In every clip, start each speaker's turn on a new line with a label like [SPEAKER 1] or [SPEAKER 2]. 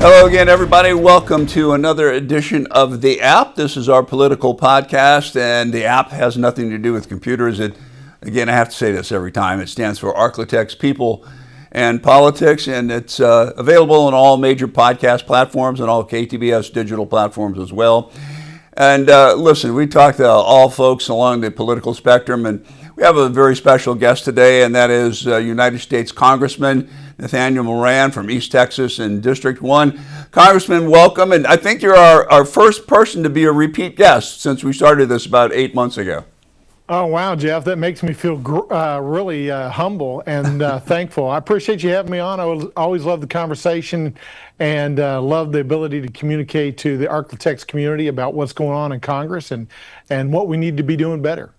[SPEAKER 1] Hello again, everybody. Welcome to another edition of The App. This is our political podcast, and The App has nothing to do with computers. Again, I have to say this every time. It stands for Arklatex People and Politics, and it's available on all major podcast platforms and all KTBS digital platforms as well. And listen, we talk to all folks along the political spectrum, and we have a very special guest today, and that is United States Congressman Nathaniel Moran from East Texas in District 1. Congressman, welcome, and I think you're our first person to be a repeat guest since we started this about 8 months ago.
[SPEAKER 2] Oh, wow, Jeff, that makes me feel really humble and thankful. I appreciate you having me on. I always love the conversation and love the ability to communicate to the Arklatex community about what's going on in Congress and what we need to be doing better.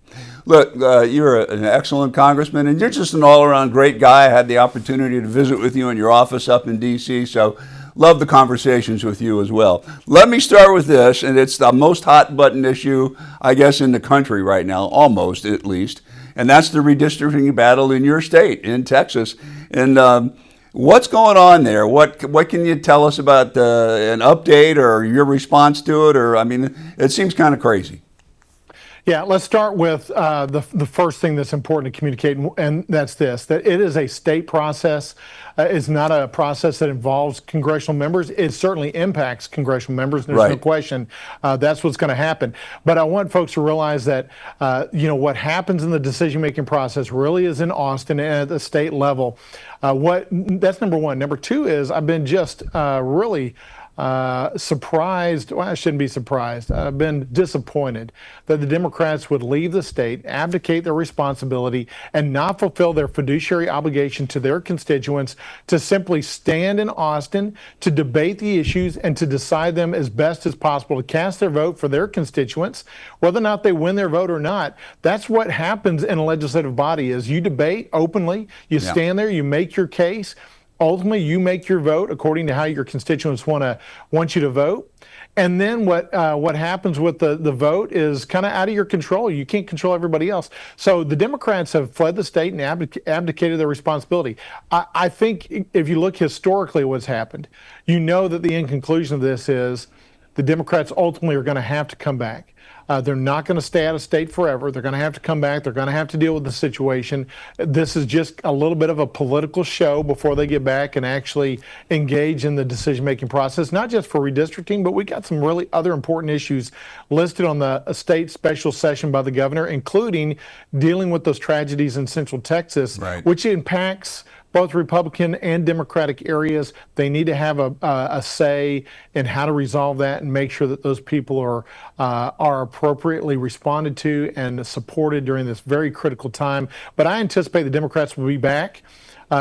[SPEAKER 1] Look, you're an excellent congressman, and you're just an all-around great guy. I had the opportunity to visit with you in your office up in D.C., so love the conversations with you as well. Let me start with this, and it's the most hot-button issue, I guess, in the country right now, almost at least, and that's the redistricting battle in your state, in Texas. And what's going on there? What can you tell us about an update or your response to it? Or, I mean, it seems kind of crazy.
[SPEAKER 2] Yeah, let's start with the first thing that's important to communicate, and that's this, that it is a state process. It's not a process that involves congressional members. It certainly impacts congressional members, there's no question. That's what's going to happen. But I want folks to realize that, what happens in the decision-making process really is in Austin and at the state level. That's number one. Number two is I've been just really surprised. Well, I shouldn't be surprised. I've been disappointed that the Democrats would leave the state, abdicate their responsibility, and not fulfill their fiduciary obligation to their constituents to simply stand in Austin, to debate the issues, and to decide them as best as possible, to cast their vote for their constituents, whether or not they win their vote or not. That's what happens in a legislative body is you debate openly, you stand there, you make your case. Ultimately, you make your vote according to how your constituents want you to vote. And then what happens with the vote is kind of out of your control. You can't control everybody else. So the Democrats have fled the state and abdicated their responsibility. I think if you look historically at what's happened, you know that the end conclusion of this is the Democrats ultimately are going to have to come back. They're not going to stay out of state forever. They're going to have to come back. They're going to have to deal with the situation. This is just a little bit of a political show before they get back and actually engage in the decision-making process, not just for redistricting, but we got some really other important issues listed on the state special session by the governor, including dealing with those tragedies in Central Texas, which impacts both Republican and Democratic areas. They need to have a say in how to resolve that and make sure that those people are appropriately responded to and supported during this very critical time. But I anticipate the Democrats will be back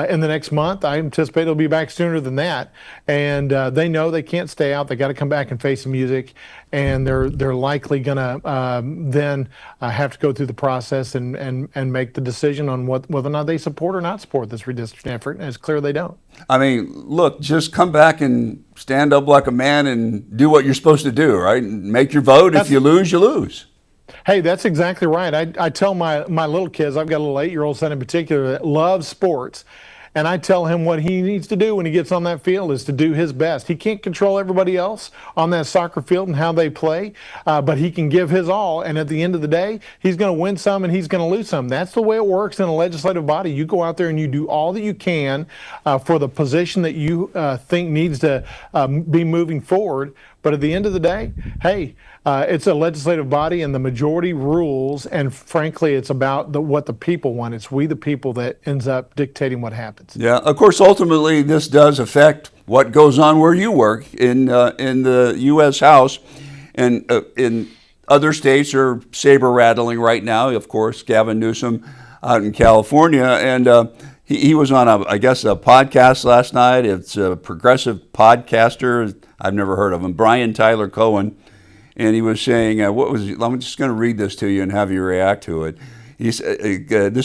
[SPEAKER 2] in the next month. I anticipate they'll be back sooner than that. And they know they can't stay out. They got to come back and face the music. And they're likely going to then have to go through the process and make the decision on whether or not they support or not support this redistricting effort. And it's clear they don't. I
[SPEAKER 1] mean, look, just come back and stand up like a man and do what you're supposed to do, right? Make your vote. If you lose, you lose.
[SPEAKER 2] Hey, that's exactly right. I tell my little kids, I've got a little 8-year-old son in particular that loves sports, and I tell him what he needs to do when he gets on that field is to do his best. He can't control everybody else on that soccer field and how they play, but he can give his all, and at the end of the day, he's going to win some and he's going to lose some. That's the way it works in a legislative body. You go out there and you do all that you can for the position that you think needs to be moving forward. But at the end of the day, hey, it's a legislative body and the majority rules, and frankly, it's about what the people want. It's we the people that ends up dictating what happens.
[SPEAKER 1] Yeah, of course, ultimately, this does affect what goes on where you work in the U.S. House, and in other states are saber-rattling right now. Of course, Gavin Newsom out in California, and he was on a podcast last night. It's a progressive podcaster. I've never heard of him, Brian Tyler Cohen. And he was saying, I'm just going to read this to you and have you react to it. This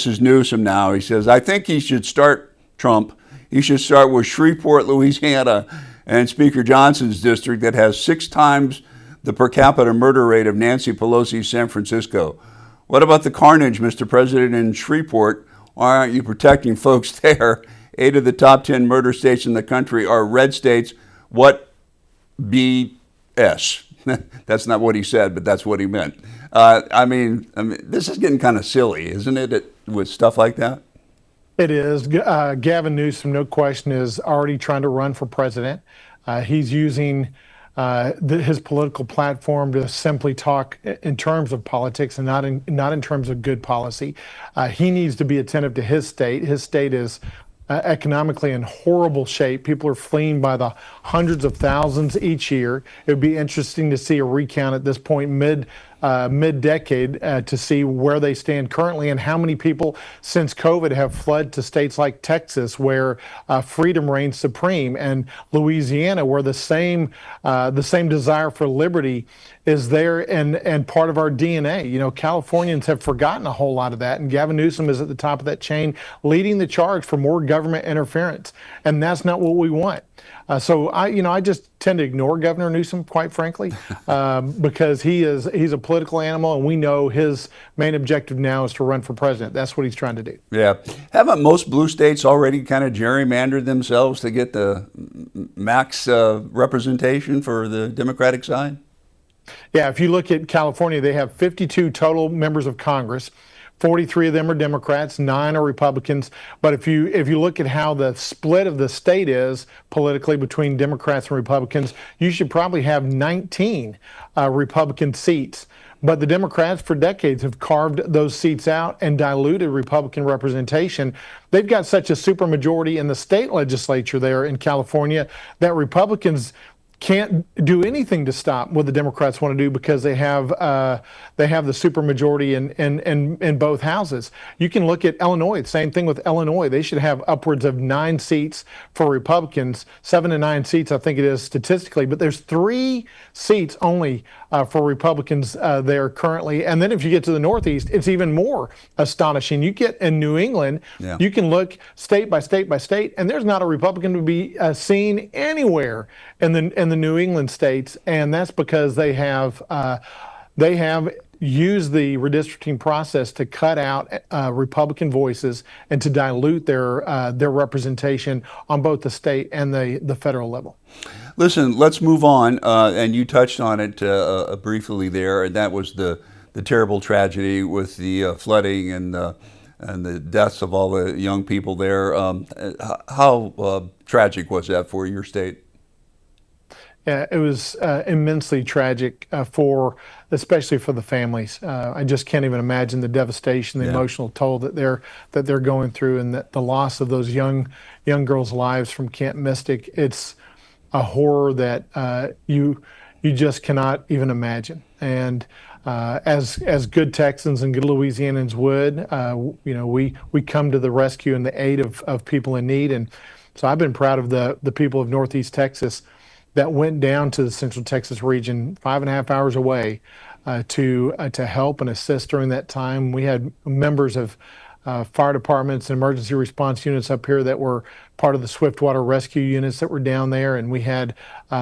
[SPEAKER 1] is Newsom now. He says, I think he should start Trump. He should start with Shreveport, Louisiana, and Speaker Johnson's district that has 6 times the per capita murder rate of Nancy Pelosi's San Francisco. What about the carnage, Mr. President, in Shreveport? Why aren't you protecting folks there? 8 of the top 10 murder states in the country are red states. What BS. That's not what he said, but that's what he meant. I mean, this is getting kind of silly, isn't it, with stuff like that?
[SPEAKER 2] It is. Gavin Newsom, no question, is already trying to run for president. He's using his political platform to simply talk in terms of politics and not in terms of good policy. He needs to be attentive to his state. His state is economically in horrible shape. People are fleeing by the hundreds of thousands each year. It would be interesting to see a recount at this point mid-decade to see where they stand currently and how many people since COVID have fled to states like Texas, where freedom reigns supreme, and Louisiana, where the same desire for liberty is there and part of our DNA. You know, Californians have forgotten a whole lot of that, and Gavin Newsom is at the top of that chain, leading the charge for more government interference, and that's not what we want. So I just tend to ignore Governor Newsom, quite frankly, because he's a political animal, and we know his main objective now is to run for president. That's what he's trying to do.
[SPEAKER 1] Yeah. Haven't most blue states already kind of gerrymandered themselves to get the max representation for the Democratic side?
[SPEAKER 2] Yeah, if you look at California, they have 52 total members of Congress. 43 of them are Democrats, 9 are Republicans. But if you look at how the split of the state is politically between Democrats and Republicans, you should probably have 19 Republican seats. But the Democrats for decades have carved those seats out and diluted Republican representation. They've got such a supermajority in the state legislature there in California that Republicans can't do anything to stop what the Democrats want to do because they have the supermajority in both houses. You can look at Illinois. The same thing with Illinois. They should have upwards of 9 seats for Republicans, 7 to 9 seats, I think it is statistically. But there's 3 seats only for Republicans there currently. And then if you get to the Northeast, it's even more astonishing. You get in New England, you can look state by state by state, and there's not a Republican to be seen anywhere in the New England states, and that's because they have used the redistricting process to cut out Republican voices and to dilute their representation on both the state and the federal level.
[SPEAKER 1] Listen, let's move on, and you touched on it briefly there, and that was the terrible tragedy with the flooding and the deaths of all the young people there. How tragic was that for your state?
[SPEAKER 2] It was immensely tragic especially for the families. I just can't even imagine the devastation, the emotional toll that they're going through, and the loss of those young girls' lives from Camp Mystic. It's a horror that you just cannot even imagine. And as good Texans and good Louisianans would, we come to the rescue and the aid of people in need. And so I've been proud of the people of Northeast Texas that went down to the Central Texas region, 5.5 hours away, to help and assist during that time. We had members of fire departments and emergency response units up here that were part of the Swiftwater rescue units that were down there, and we had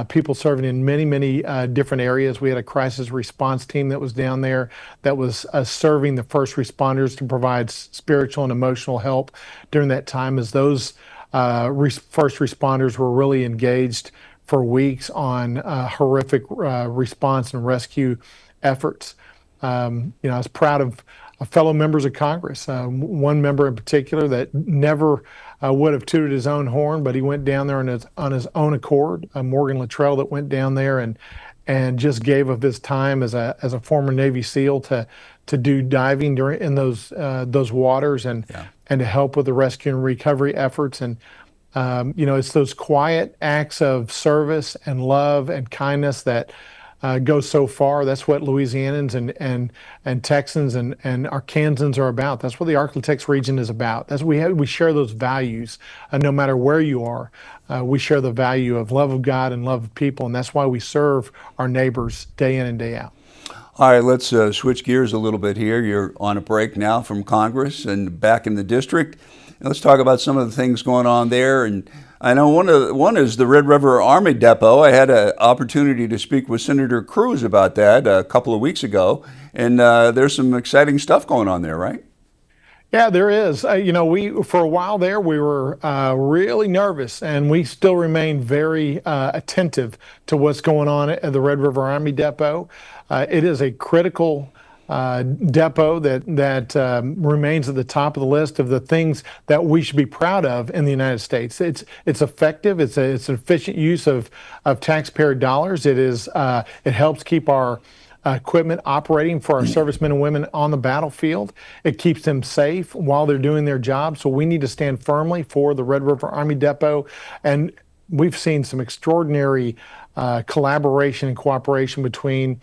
[SPEAKER 2] people serving in many different areas. We had a crisis response team that was down there that was serving the first responders to provide spiritual and emotional help during that time, as those first responders were really engaged for weeks on horrific response and rescue efforts. I was proud of fellow members of Congress. One member in particular that never would have tooted his own horn, but he went down there on his own accord. Morgan Luttrell, that went down there and just gave of his time as a former Navy SEAL to do diving in those waters and to help with the rescue and recovery efforts. And it's those quiet acts of service and love and kindness that go so far. That's what Louisianans and Texans and Arkansans are about. That's what the Arklatex region is about. We share those values, no matter where you are. We share the value of love of God and love of people, and that's why we serve our neighbors day in and day out.
[SPEAKER 1] All right, let's switch gears a little bit here. You're on a break now from Congress and back in the district. Let's talk about some of the things going on there. And I know one is the Red River Army Depot. I had an opportunity to speak with Senator Cruz about that a couple of weeks ago, and there's some exciting stuff going on there, right?
[SPEAKER 2] Yeah, there is. We for a while there we were really nervous, and we still remain very attentive to what's going on at the Red River Army Depot. It is a critical depot that remains at the top of the list of the things that we should be proud of in the United States. It's effective. It's an efficient use of taxpayer dollars. It helps keep our equipment operating for our servicemen and women on the battlefield. It keeps them safe while they're doing their job. So we need to stand firmly for the Red River Army Depot. And we've seen some extraordinary collaboration and cooperation between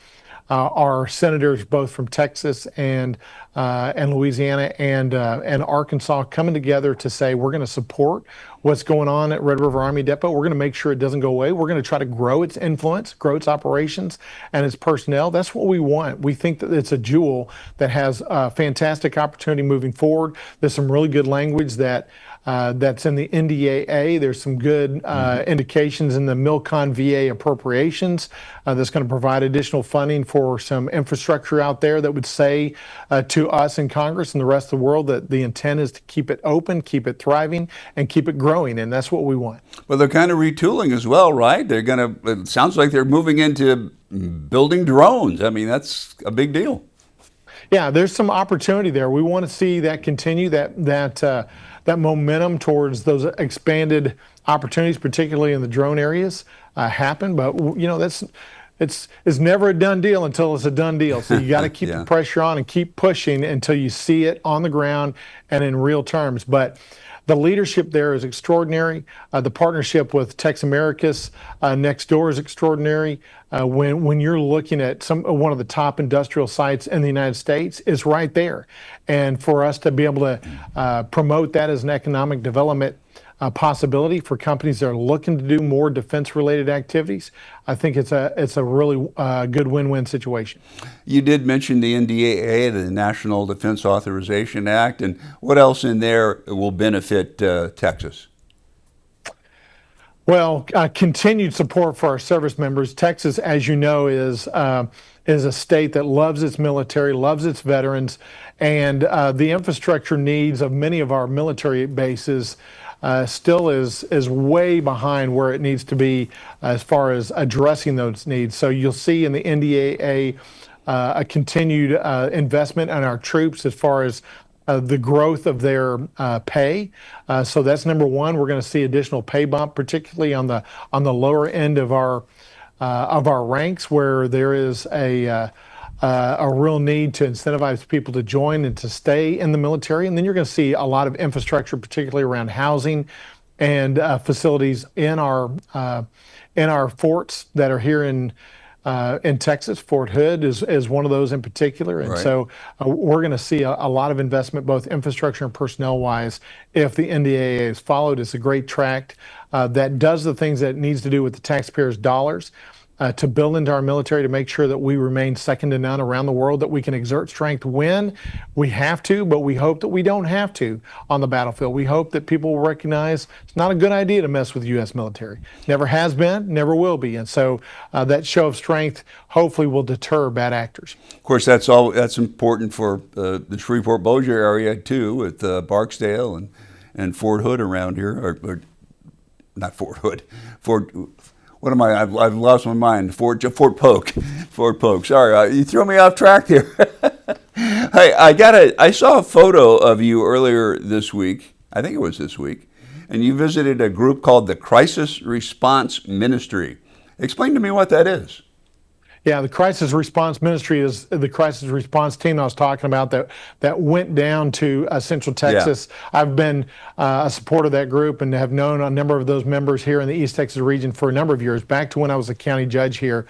[SPEAKER 2] our senators, both from Texas and Louisiana and Arkansas, coming together to say we're going to support what's going on at Red River Army Depot. We're going to make sure it doesn't go away. We're going to try to grow its influence, grow its operations and its personnel. That's what we want. We think that it's a jewel that has a fantastic opportunity moving forward. There's some really good language that's in the NDAA. There's some good indications in the Milcon VA appropriations that's going to provide additional funding for some infrastructure out there that would say to us in Congress and the rest of the world that the intent is to keep it open, keep it thriving, and keep it growing, and that's what we want.
[SPEAKER 1] Well, they're kind of retooling as well, right? It sounds like they're moving into building drones. I mean, that's a big deal.
[SPEAKER 2] Yeah, there's some opportunity there. We want to see that continue, that momentum towards those expanded opportunities, particularly in the drone areas, happen. But it's never a done deal until it's a done deal. So you got to keep the pressure on and keep pushing until you see it on the ground and in real terms. But the leadership there is extraordinary. The partnership with Tex Americas next door is extraordinary. When you're looking at one of the top industrial sites in the United States, it's right there. And for us to be able to promote that as an economic development possibility for companies that are looking to do more defense-related activities, I think it's a really good win-win situation.
[SPEAKER 1] You did mention the NDAA, the National Defense Authorization Act, and what else in there will benefit Texas?
[SPEAKER 2] Well, continued support for our service members. Texas, as you know, is a state that loves its military, loves its veterans, and the infrastructure needs of many of our military bases still is way behind where it needs to be as far as addressing those needs. So you'll see in the NDAA a continued investment in our troops as far as the growth of their pay. So that's number one. We're going to see additional pay bump, particularly on the lower end of our ranks, where there is a real need to incentivize people to join and to stay in the military. And then you're going to see a lot of infrastructure, particularly around housing and facilities in our forts that are here in Texas. Fort Hood is one of those in particular. And so we're going to see a lot of investment, both infrastructure and personnel wise, if the NDAA is followed. It's a great tract that does the things that it needs to do with the taxpayers' dollars. To build into our military to make sure that we remain second to none around the world, that we can exert strength when we have to, but we hope that we don't have to on the battlefield. We hope that people will recognize it's not a good idea to mess with the U.S. military. Never has been, never will be. And so that show of strength hopefully will deter bad actors.
[SPEAKER 1] Of course, that's important for the Shreveport-Bossier area too, with Barksdale and Fort Hood around here, or not Fort Hood, what am I? I've lost my mind. Fort Polk. Fort Polk. Sorry, you threw me off track here. Hey, I saw a photo of you earlier this week. I think it was this week, and you visited a group called the Crisis Response Ministry. Explain to me what that is.
[SPEAKER 2] Yeah, the Crisis Response Ministry is the crisis response team I was talking about that went down to Central Texas. Yeah. I've been a supporter of that group and have known a number of those members here in the East Texas region for a number of years, back to when I was a county judge here.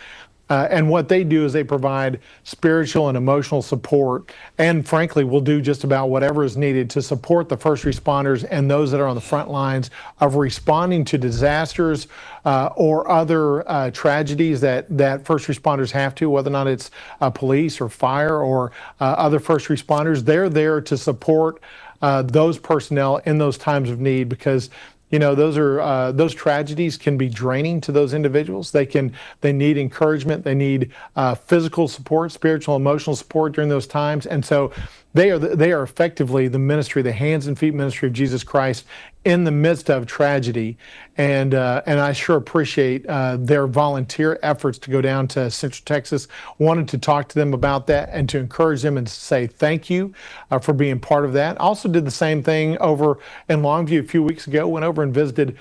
[SPEAKER 2] And what they do is they provide spiritual and emotional support, and frankly will do just about whatever is needed to support the first responders and those that are on the front lines of responding to disasters or other tragedies that first responders have to, whether or not it's police or fire or other first responders. They're there to support those personnel in those times of need, because those tragedies can be draining to those individuals. They need encouragement. They need physical support, spiritual, emotional support during those times. And so they are effectively the ministry, the hands and feet ministry of Jesus Christ in the midst of tragedy. And I sure appreciate their volunteer efforts to go down to Central Texas. Wanted to talk to them about that and to encourage them and say thank you for being part of that. Also did the same thing over in Longview a few weeks ago. Went over and visited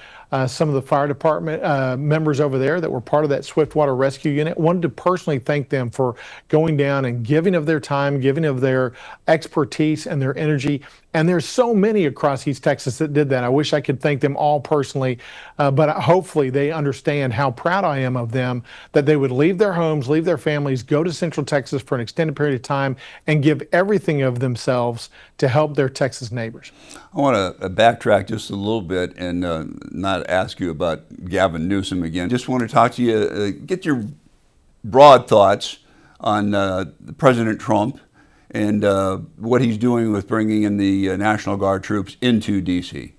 [SPEAKER 2] some of the fire department members over there that were part of that Swiftwater Rescue Unit. Wanted to personally thank them for going down and giving of their time, giving of their expertise and their energy. And there's so many across East Texas that did that. I wish I could thank them all personally, but hopefully they understand how proud I am of them, that they would leave their homes, leave their families, go to Central Texas for an extended period of time and give everything of themselves to help their Texas neighbors.
[SPEAKER 1] I want to backtrack just a little bit and not ask you about Gavin Newsom again. Just want to talk to you, get your broad thoughts on President Trump and what he's doing with bringing in the National Guard troops into D.C.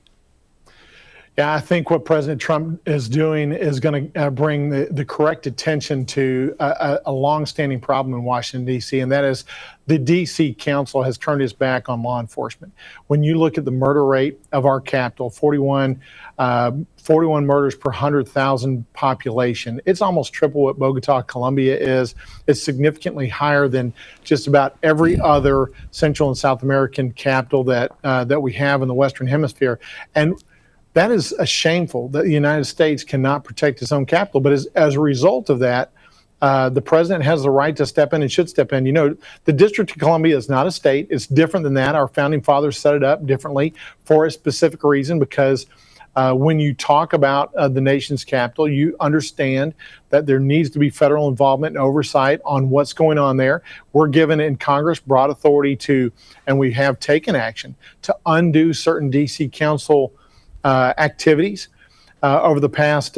[SPEAKER 2] Yeah, I think what President Trump is doing is going to bring the correct attention to a longstanding problem in Washington, D.C., and that is the D.C. Council has turned its back on law enforcement. When you look at the murder rate of our capital, 41 murders per 100,000 population, it's almost triple what Bogota, Colombia is. It's significantly higher than just about every other Central and South American capital that we have in the Western Hemisphere. And that is shameful that the United States cannot protect its own capital. But as a result of that, the president has the right to step in and should step in. The District of Columbia is not a state. It's different than that. Our founding fathers set it up differently for a specific reason, because when you talk about the nation's capital, you understand that there needs to be federal involvement and oversight on what's going on there. We're given in Congress broad authority to, and we have taken action to undo certain D.C. Council activities over the past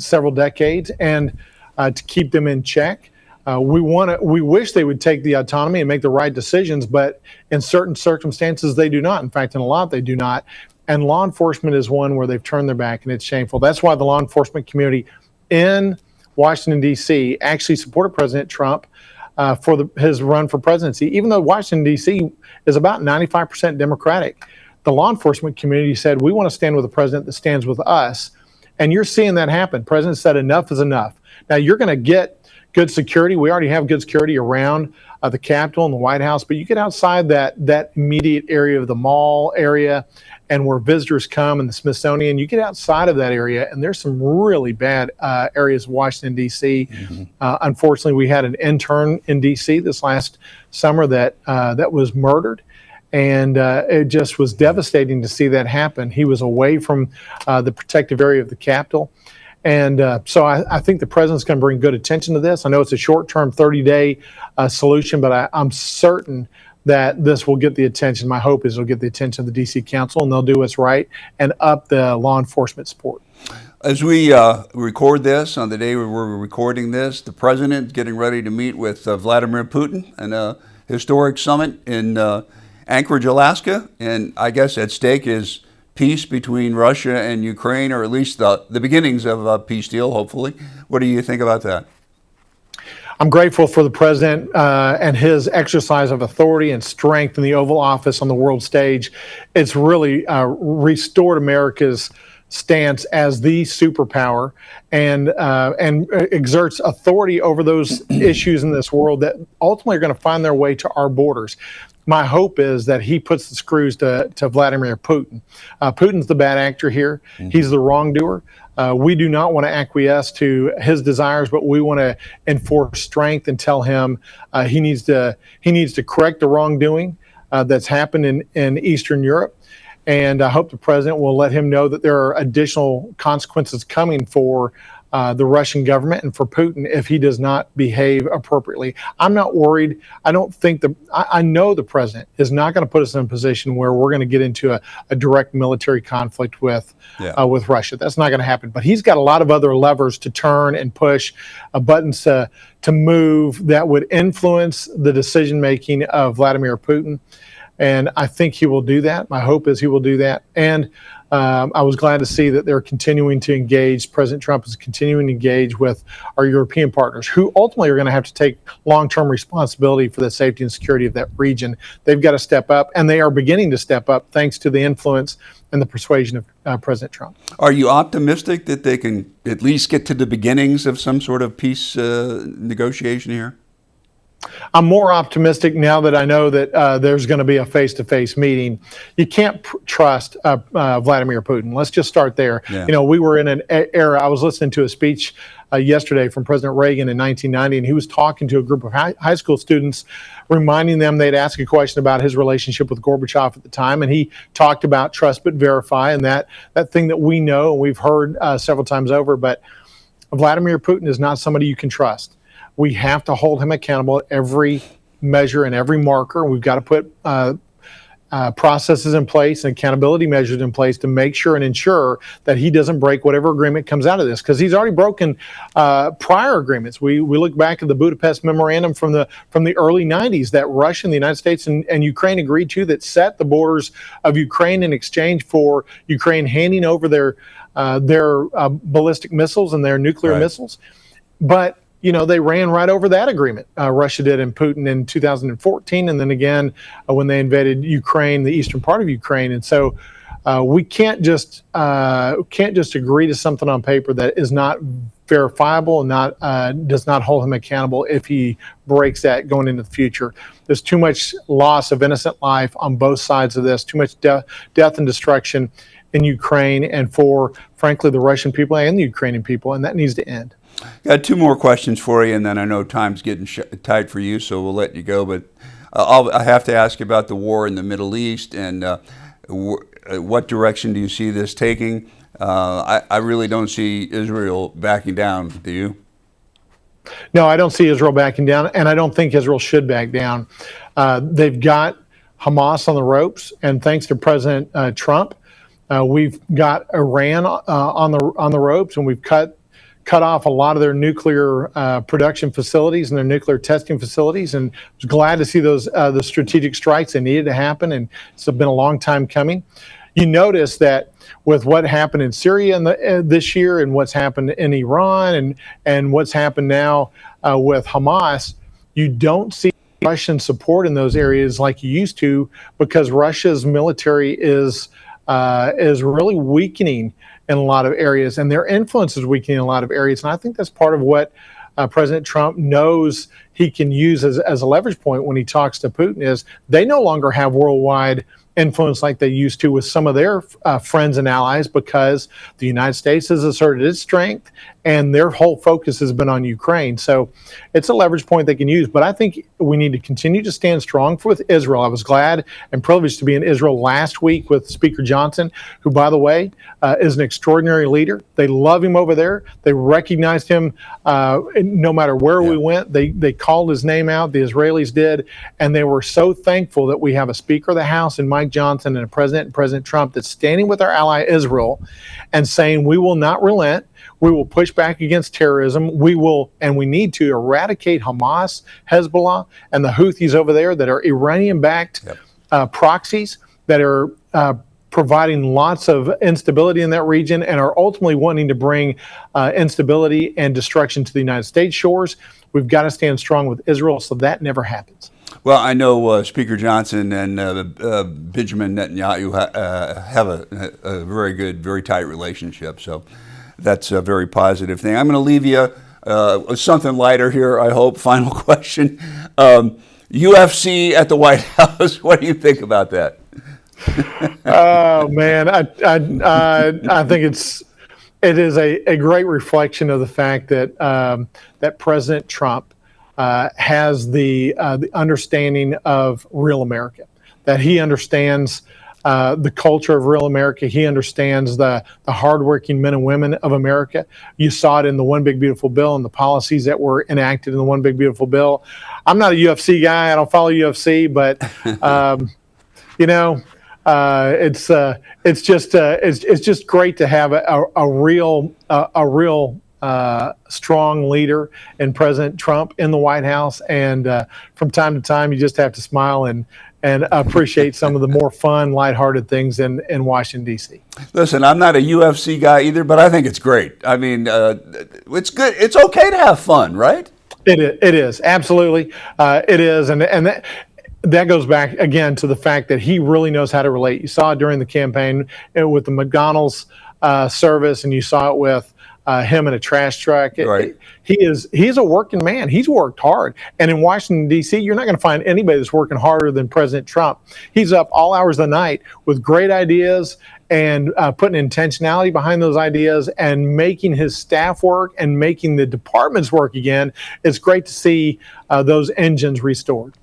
[SPEAKER 2] several decades, and to keep them in check. We wish they would take the autonomy and make the right decisions, but in certain circumstances they do not. In fact, in a lot they do not. And law enforcement is one where they've turned their back, and it's shameful. That's why the law enforcement community in Washington, D.C. actually supported President Trump for his run for presidency, even though Washington, D.C. is about 95% Democratic. The law enforcement community said, we want to stand with a president that stands with us. And you're seeing that happen. The president said enough is enough. Now, you're going to get good security. We already have good security around the Capitol and the White House, but you get outside that immediate area of the mall area and where visitors come and the Smithsonian, you get outside of that area, and there's some really bad areas of Washington, D.C. Mm-hmm. Unfortunately, we had an intern in D.C. this last summer that was murdered. And it just was devastating to see that happen. He was away from the protective area of the Capitol. And so I think the president's going to bring good attention to this. I know it's a short-term 30-day solution, but I'm certain that this will get the attention. My hope is it'll get the attention of the D.C. Council, and they'll do what's right and up the law enforcement support.
[SPEAKER 1] As we record this, on the day we're recording this, the president's getting ready to meet with Vladimir Putin in a historic summit in Anchorage, Alaska, and I guess at stake is peace between Russia and Ukraine, or at least the beginnings of a peace deal, hopefully. What do you think about that?
[SPEAKER 2] I'm grateful for the president and his exercise of authority and strength in the Oval Office on the world stage. It's really restored America's stance as the superpower and exerts authority over those issues in this world that ultimately are going to find their way to our borders. My hope is that he puts the screws to Vladimir Putin. Putin's the bad actor here. Mm-hmm. He's the wrongdoer. We do not want to acquiesce to his desires, but we want to enforce strength and tell him he needs to correct the wrongdoing that's happened in Eastern Europe. And I hope the president will let him know that there are additional consequences coming for the Russian government and for Putin if he does not behave appropriately. I'm not worried. I don't think I know the president is not going to put us in a position where we're going to get into a direct military conflict with Russia. That's not going to happen. But he's got a lot of other levers to turn and push, buttons to move that would influence the decision making of Vladimir Putin. And I think he will do that. My hope is he will do that. And I was glad to see that they're continuing to engage. President Trump is continuing to engage with our European partners, who ultimately are going to have to take long-term responsibility for the safety and security of that region. They've got to step up, and they are beginning to step up thanks to the influence and the persuasion of President Trump.
[SPEAKER 1] Are you optimistic that they can at least get to the beginnings of some sort of peace negotiation here?
[SPEAKER 2] I'm more optimistic now that I know that there's going to be a face-to-face meeting. You can't trust Vladimir Putin. Let's just start there.
[SPEAKER 1] Yeah.
[SPEAKER 2] You know, we were in an era. I was listening to a speech yesterday from President Reagan in 1990, and he was talking to a group of high school students, reminding them they'd ask a question about his relationship with Gorbachev at the time, and he talked about trust but verify, and that thing that we know and we've heard several times over. But Vladimir Putin is not somebody you can trust. We have to hold him accountable at every measure and every marker. We've got to put processes in place and accountability measures in place to make sure and ensure that he doesn't break whatever agreement comes out of this, because he's already broken prior agreements. We look back at the Budapest Memorandum from the early 90s that Russia and the United States and Ukraine agreed to, that set the borders of Ukraine in exchange for Ukraine handing over their ballistic missiles and their nuclear missiles. But you know, they ran right over that agreement. Russia did, and Putin in 2014, and then again when they invaded Ukraine, the eastern part of Ukraine. And so we can't just agree to something on paper that is not verifiable and does not hold him accountable if he breaks that going into the future. There's too much loss of innocent life on both sides of this, too much death and destruction in Ukraine, and for, frankly, the Russian people and the Ukrainian people, and that needs to end.
[SPEAKER 1] Got two more questions for you, and then I know time's getting tight for you, so we'll let you go. But I have to ask you about the war in the Middle East, and what direction do you see this taking? I really don't see Israel backing down, do you?
[SPEAKER 2] No, I don't see Israel backing down, and I don't think Israel should back down. They've got Hamas on the ropes, and thanks to President Trump, we've got Iran on the ropes, and we've cut off a lot of their nuclear production facilities and their nuclear testing facilities. And I was glad to see those the strategic strikes that needed to happen, and it's been a long time coming. You notice that with what happened in Syria this year, and what's happened in Iran, and what's happened now with Hamas, you don't see Russian support in those areas like you used to, because Russia's military is really weakening in a lot of areas, and their influence is weakening in a lot of areas. And I think that's part of what President Trump knows he can use as a leverage point when he talks to Putin, is they no longer have worldwide influence like they used to with some of their friends and allies, because the United States has asserted its strength and their whole focus has been on Ukraine. So it's a leverage point they can use. But I think we need to continue to stand strong with Israel. I was glad and privileged to be in Israel last week with Speaker Johnson, who, by the way, is an extraordinary leader. They love him over there. They recognized him no matter where we went. They called his name out, the Israelis did, and they were so thankful that we have a Speaker of the House in Mike Johnson and a President Trump that's standing with our ally Israel and saying, we will not relent. We will push back against terrorism. We will, and we need to eradicate Hamas, Hezbollah, and the Houthis over there that are Iranian-backed proxies that are providing lots of instability in that region and are ultimately wanting to bring instability and destruction to the United States shores. We've got to stand strong with Israel so that never happens.
[SPEAKER 1] Well, I know Speaker Johnson and Benjamin Netanyahu have a very good, very tight relationship, so that's a very positive thing. I'm going to leave you with something lighter here, I hope. Final question. UFC at the White House, what do you think about that?
[SPEAKER 2] Oh, man, I think it is a great reflection of the fact that that President Trump has the understanding of real America, that he understands the culture of real America. He understands the hardworking men and women of America. You saw it in the One Big Beautiful Bill and the policies that were enacted in the One Big Beautiful Bill. I'm not a UFC guy. I don't follow UFC, but you know, it's just great to have a real strong leader in President Trump in the White House, and from time to time you just have to smile and and appreciate some of the more fun, lighthearted things in Washington, D.C.
[SPEAKER 1] Listen, I'm not a UFC guy either, but I think it's great. I mean, it's good. It's okay to have fun, right?
[SPEAKER 2] It is absolutely it is, and that goes back again to the fact that he really knows how to relate. You saw it during the campaign with the McDonald's service, and you saw it with him in a trash truck.
[SPEAKER 1] Right.
[SPEAKER 2] He's a working man. He's worked hard. And in Washington, D.C., you're not going to find anybody that's working harder than President Trump. He's up all hours of the night with great ideas and putting intentionality behind those ideas and making his staff work and making the departments work again. It's great to see those engines restored.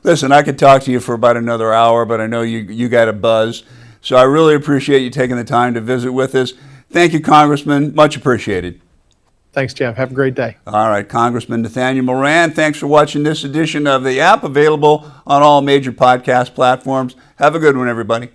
[SPEAKER 1] Listen, I could talk to you for about another hour, but I know you got a buzz. So I really appreciate you taking the time to visit with us. Thank you, Congressman. Much appreciated.
[SPEAKER 2] Thanks, Jeff. Have a great day.
[SPEAKER 1] All right, Congressman Nathaniel Moran, thanks for watching this edition of The App, available on all major podcast platforms. Have a good one, everybody.